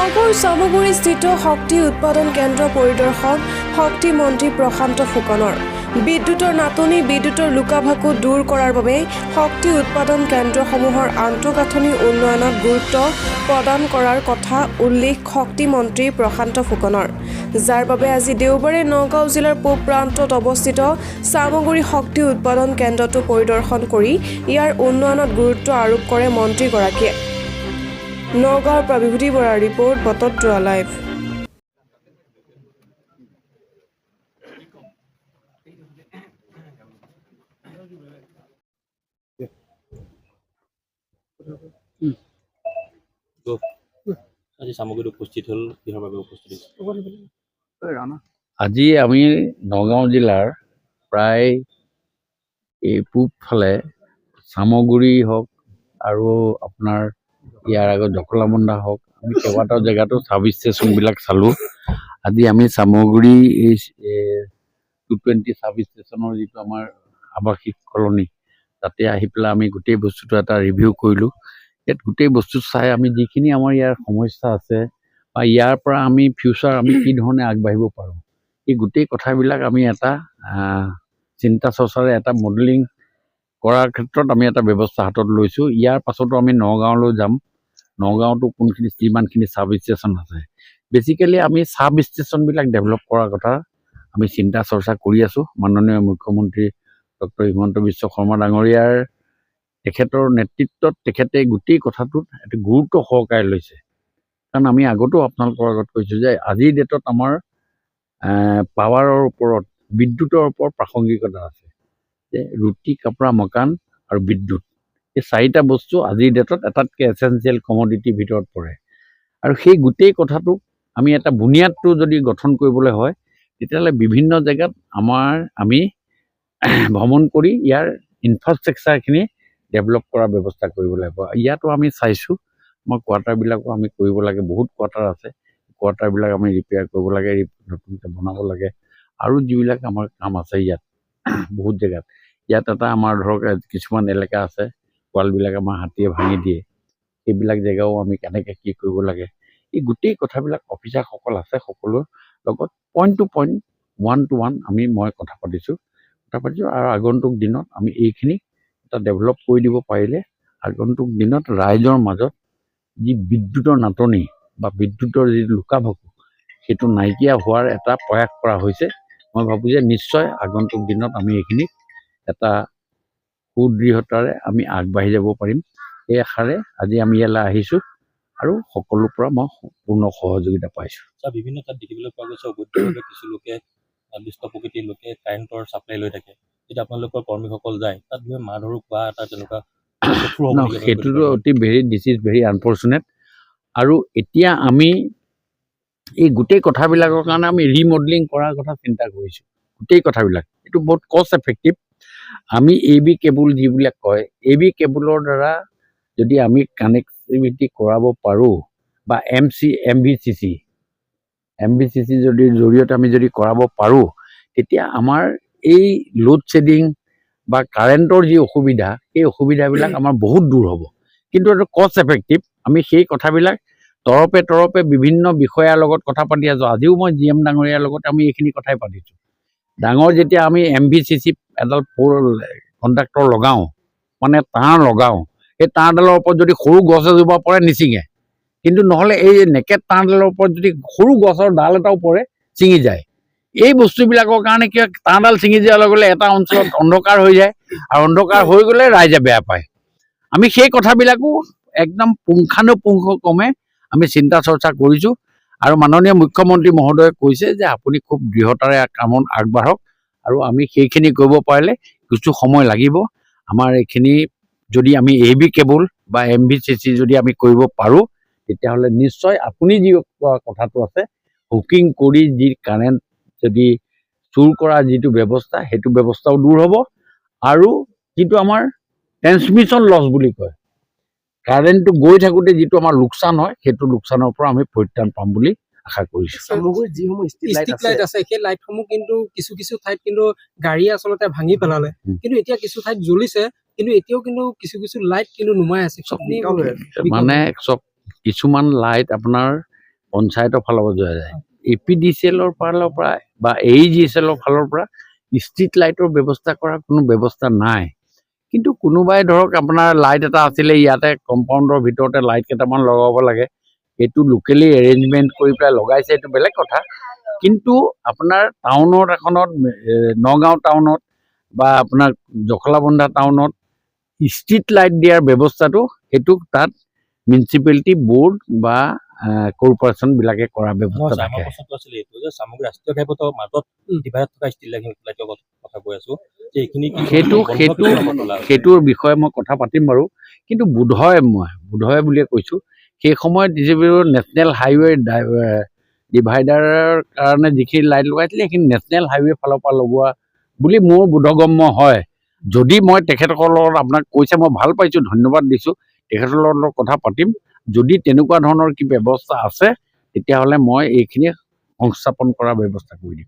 নগৰ চামগুৰিস্থিত শক্তি উৎপাদন কেন্দ্ৰ পৰিদৰ্শন শক্তি মন্ত্ৰী প্ৰশান্ত ফুকনৰ বিদ্যুতৰ নাটনি বিদ্যুতৰ লুকাভাকু দূৰ কৰাৰ বাবে শক্তি উৎপাদন কেন্দ্ৰসমূহৰ আন্তঃগাঁথনি উন্নয়নত গুৰুত্ব প্ৰদান কৰাৰ কথা উল্লেখ শক্তি মন্ত্ৰী প্ৰশান্ত ফুকনৰ যাৰ বাবে আজি দেওবাৰে নগাঁও জিলাৰ পূব প্ৰান্তত অৱস্থিত চামগুৰি শক্তি উৎপাদন কেন্দ্ৰটো পৰিদৰ্শন কৰি ইয়াৰ উন্নয়নত গুৰুত্ব আৰোপ কৰে মন্ত্ৰীগৰাকীয়ে। নগাঁৱৰ পৰা বিভূতি বৰাৰ ৰিপৰ্ট বতত্ৰা লাইভ। আজি সামগ্ৰীত উপস্থিত হ'ল কিহৰ বাবে উপস্থিত আজি আমি নগাঁও জিলাৰ প্ৰায় এই পূব ফালে চামগুৰি হওক আৰু আপোনাৰ ইয়াৰ আগত জখলাবন্ধা হওক আমি কেইবাটাও জেগাতো চাব ষ্টেচনবিলাক চালোঁ। আজি আমি চামগুৰি এই 220 চাব ষ্টেচনৰ যিটো আমাৰ আৱাসিক কলনী তাতে আহি পেলাই আমি গোটেই বস্তুটো এটা ৰিভিউ কৰিলোঁ। ইয়াত গোটেই বস্তু চাই আমি যিখিনি আমাৰ ইয়াৰ সমস্যা আছে বা ইয়াৰ পৰা আমি ফিউচাৰ আমি কি ধৰণে আগবাঢ়িব পাৰোঁ এই গোটেই কথাবিলাক আমি এটা চিন্তা চৰ্চাৰে এটা মডেলিং কৰাৰ ক্ষেত্ৰত আমি এটা ব্যৱস্থা হাতত লৈছোঁ। ইয়াৰ পাছতো আমি নগাঁৱলৈ যাম। নগাঁৱতো কোনখিনি যিমানখিনি চাব ষ্টেচন আছে বেচিকেলি আমি চাব ষ্টেচনবিলাক ডেভেলপ কৰাৰ কথা আমি চিন্তা চৰ্চা কৰি আছোঁ। মাননীয় মুখ্যমন্ত্ৰী ডক্টৰ হিমন্ত বিশ্ব শৰ্মা ডাঙৰীয়াৰ তেখেতৰ নেতৃত্বত তেখেতে গোটেই কথাটোত এটা গুৰুত্ব সহকাৰে লৈছে। কাৰণ আমি আগতো আপোনালোকৰ আগত কৈছোঁ যে আজিৰ ডেটত আমাৰ পাৱাৰৰ ওপৰত বিদ্যুতৰ ওপৰত প্ৰাসংগিকতা আছে যে ৰুটি কাপোৰা মকান আৰু বিদ্যুৎ এই চাৰিটা বস্তু আজিৰ ডেটত এটাতকৈ এচেঞ্চিয়েল কমডিটিৰ ভিতৰত পৰে। আৰু সেই গোটেই কথাটোক আমি এটা বুনিয়াদটো যদি গঠন কৰিবলৈ হয় তেতিয়াহ'লে বিভিন্ন জেগাত আমি ভ্ৰমণ কৰি ইয়াৰ ইনফ্ৰাষ্ট্ৰাকচাৰখিনি ডেভেলপ কৰাৰ ব্যৱস্থা কৰিব লাগিব। ইয়াতো আমি চাইছোঁ আমাৰ কোৱাৰ্টাৰবিলাকো আমি কৰিব লাগে। বহুত কোৱাৰ্টাৰ আছে, কোৱাৰ্টাৰবিলাক আমি ৰিপেয়াৰ কৰিব লাগে, নতুনকৈ বনাব লাগে। আৰু যিবিলাক আমাৰ কাম আছে ইয়াত বহুত জেগাত ইয়াত এটা আমাৰ ধৰক কিছুমান এলেকা আছে ৱালবিলাক আমাৰ হাতীয়ে ভাঙি দিয়ে, সেইবিলাক জেগাও আমি কেনেকৈ কি কৰিব লাগে এই গোটেই কথাবিলাক অফিচাৰসকল আছে সকলোৰ লগত পইণ্ট টু পইণ্ট মই কথা পাতিছোঁ আৰু আগন্তুক দিনত আমি এইখিনি এটা ডেভেলপ কৰি দিব পাৰিলে আগন্তুক দিনত ৰাইজৰ মাজত যি বিদ্যুতৰ নাটনি বা বিদ্যুতৰ যি লুকাভাকু সেইটো নাইকিয়া হোৱাৰ এটা প্ৰয়াস কৰা হৈছে। মই ভাবোঁ যে নিশ্চয় আগন্তুক দিনত আমি এইখিনি এটা সুদৃঢ়তাৰে আমি আগবাঢ়ি যাব পাৰিম। এই আশাৰে আজি আমি ইয়ালৈ আহিছোঁ আৰু সকলোৰ পৰা মই পূৰ্ণ সহযোগিতা পাইছোঁ। বিভিন্ন তাত দেখিবলৈ পোৱা গৈছে অবৈধভাৱে কিছু লোকে নিৰ্দিষ্ট প্ৰকৃতিৰ লোকে কাৰেণ্টৰ ছাপ্লাই লৈ থাকে। যেতিয়া আপোনালোকৰ কৰ্মীসকল যায় তাত গৈ মাৰ ধৰো খোৱা এটা তেনেকুৱা সেইটোতো দিছ ইজ ভেৰি আনফৰ্চুনেট। আৰু এতিয়া আমি এই গোটেই কথাবিলাকৰ কাৰণে আমি ৰিমডেলিং কৰাৰ কথা চিন্তা কৰিছোঁ। গোটেই কথাবিলাক এইটো বহুত কষ্ট এফেক্টিভ। আমি AB কেবুল যিবিলাক কয় AB কেবুলৰ দ্বাৰা যদি আমি কানেক্টিভিটি কৰাব পাৰোঁ বা MVCC যদি জৰিয়তে আমি যদি কৰাব পাৰোঁ তেতিয়া আমাৰ এই লোড শ্বেডিং বা কাৰেণ্টৰ যি অসুবিধা সেই অসুবিধাবিলাক আমাৰ বহুত দূৰ হ'ব। কিন্তু এইটো কষ্ট এফেক্টিভ। আমি সেই কথাবিলাক তৰপে বিভিন্ন বিষয়াৰ লগত কথা পাতি আছোঁ। আজিও মই GM ডাঙৰীয়াৰ লগত আমি এইখিনি কথাই পাতিছোঁ। ডাঙৰ যেতিয়া আমি MVCC এডাল কণ্ডাক্টৰ লগাওঁ মানে তাঁৰ লগাওঁ সেই তাঁৰডালৰ ওপৰত যদি সৰু গছ এজোপা পৰে নিচিঙে, কিন্তু নহ'লে এই নেকেট তাঁৰডালৰ ওপৰত যদি সৰু গছৰ ডাল এটাও পৰে ছিঙি যায়। এই বস্তুবিলাকৰ কাৰণে কি তাঁৰডাল ছিঙি যোৱাৰ লগে লগে এটা অঞ্চলত অন্ধকাৰ হৈ যায় আৰু অন্ধকাৰ হৈ গ'লে ৰাইজে বেয়া পায়। আমি সেই কথাবিলাকো একদম পুংখানুপুংখক্ৰমে আমি চিন্তা চৰ্চা কৰিছোঁ আৰু মাননীয় মুখ্যমন্ত্ৰী মহোদয়ে কৈছে যে আপুনি খুব দৃঢ়তাৰে কামত আগবাঢ়ক আৰু আমি সেইখিনি কৰিব পাৰিলে কিছু সময় লাগিব। আমাৰ এইখিনি যদি আমি AB কেবুল বা MVCC যদি আমি কৰিব পাৰোঁ তেতিয়াহ'লে নিশ্চয় আপুনি যি কথাটো আছে হুকিং কৰি যি কাৰেণ্ট যদি চুৰ কৰা যিটো ব্যৱস্থা সেইটো ব্যৱস্থাও দূৰ হ'ব আৰু যিটো আমাৰ ট্ৰেন্সমিশ্যন লছ বুলি কয় কাৰেণ্টটো গৈ থাকোঁতে যিটো আমাৰ লোকচান হয় সেইটো লোকচানৰ পৰা আমি পৰিত্ৰাণ পাম বুলি আশা কৰিছোঁ। যিসমূহ ষ্ট্ৰীট লাইট আছে সেই লাইটসমূহ কিন্তু কিছু ঠাইত কিন্তু গাড়ীয়ে আচলতে ভাঙি পেলালে, কিন্তু এতিয়া কিছু ঠাইত জ্বলিছে কিন্তু এতিয়াও কিন্তু কিছু লাইট কিন্তু নুমাই আছে। মানে কিছুমান লাইট আপোনাৰ পঞ্চায়তৰ ফালৰ পৰা যোৱা যায়। APDCL ফালৰ পৰা বা AEGCL ফালৰ পৰা ষ্ট্ৰীট লাইটৰ ব্যৱস্থা কৰাৰ কোনো ব্যৱস্থা নাই। কিন্তু কোনোবাই ধৰক আপোনাৰ লাইট এটা আছিলে ইয়াতে কম্পাউণ্ডৰ ভিতৰতে লাইট কেইটামান লগাব লাগে, সেইটো লোকেলি এৰেঞ্জমেণ্ট কৰি পেলাই লগাইছে, এইটো বেলেগ কথা। কিন্তু আপোনাৰ টাউনত এখনত নগাঁও টাউনত বা আপোনাৰ জখলাবন্ধা টাউনত ষ্ট্ৰীট লাইট দিয়াৰ ব্যৱস্থাটো সেইটো তাত মিউনিচিপেলিটি বৰ্ড বা কৰ্পৰেশ্যনবিলাকে কৰা ব্যৱস্থা নহয়, আমাৰ থাকে। প্ৰশ্নটো আছিলে এইটো যে চামগুৰি ৰাষ্ট্ৰীয় ঘাইপথৰ মাজত ডিভাইডত থকা ষ্ট্ৰীট লাইটৰ কথা কৈ আছো যে এইখিনি কি সেইটোৰ বিষয়ে মই কথা পাতিম বাৰু। কিন্তু বোধহয় বুলিয়ে কৈছোঁ, সেই সময়ত যিবোৰ নেশ্যনেল হাইৱে ডিভাইডাৰৰ কাৰণে যিখিনি লাইট লগাইছিলে সেইখিনি নেশ্যনেল হাইৱে ফালৰ পৰা লগোৱা বুলি মোৰ বোধগম্য হয়। যদি মই তেখেতসকলৰ লগত আপোনাক কৈছে মই ভাল পাইছোঁ, ধন্যবাদ দিছোঁ, তেখেতসকলৰ লগত কথা পাতিম। যদি তেনেকুৱা ধৰণৰ কি ব্যৱস্থা আছে তেতিয়াহ'লে মই এইখিনি সংস্থাপন কৰাৰ ব্যৱস্থা কৰি দিম।